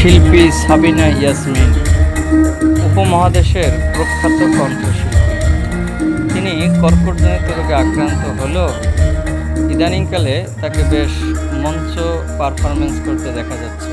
শিল্পী সাবিনা ইয়াসমিন উপমহাদেশের প্রখ্যাত কণ্ঠশিল্পী। তিনি কর্কটজনিত রোগে আক্রান্ত হলেও ইদানিংকালে তাকে বেশ মঞ্চ পারফরমেন্স করতে দেখা যাচ্ছে।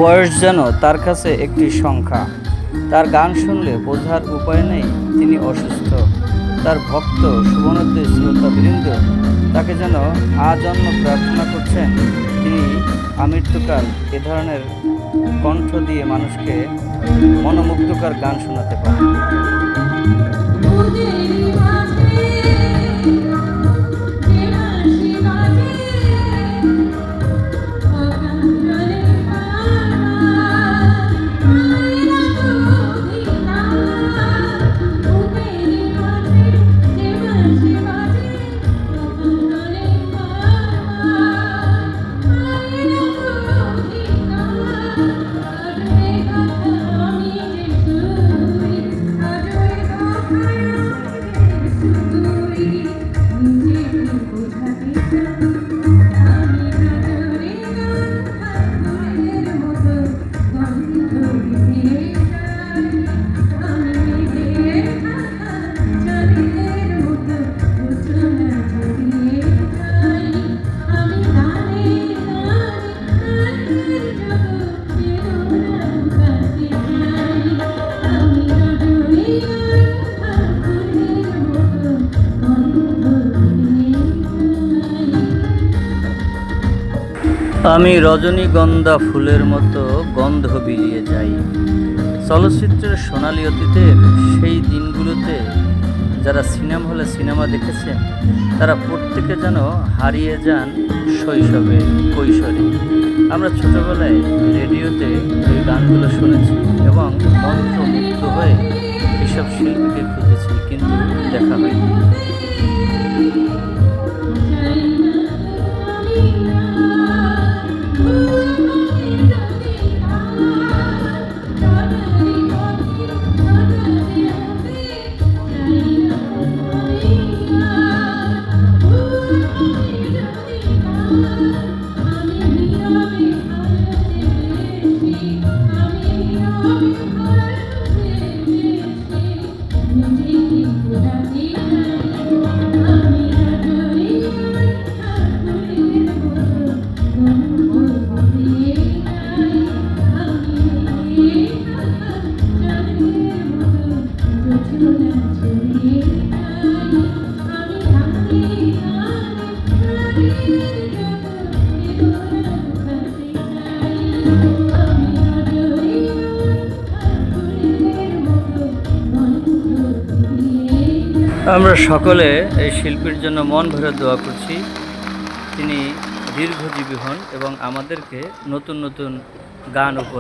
বয়স যেন তার কাছে একটি সংখ্যা। তার গান শুনলে বোঝার উপায় নেই তিনি অসুস্থ। তার ভক্ত শুভনদ্দী শ্রোতাবৃন্দ তাকে যেন আজন্ম প্রার্থনা করছেন তিনি আমৃত্যুকাল এ ধরনের কণ্ঠ দিয়ে মানুষকে মনোমুগ্ধকর গান শোনাতে পারেন। আমি রজনীগন্ধা ফুলের মতো গন্ধ বিলিয়ে যাই। চলচ্চিত্রের সোনালী অতীতের সেই দিনগুলোতে যারা সিনেমা হলে সিনেমা দেখেছেন তারা প্রত্যেকে যেন হারিয়ে যান শৈশবে, কৈশোরে। আমরা ছোটবেলায় রেডিওতে এই গানগুলো শুনেছি এবং মন্ত্রমুগ্ধ হয়ে এসব শিল্পীকে খুঁজেছি, কিন্তু দেখা হয়নি। আমরা সকলে এই শিল্পীর জন্য মন ভরে দোয়া করছি তিনি দীর্ঘজীবী হন এবং আমাদেরকে নতুন নতুন গান উপহার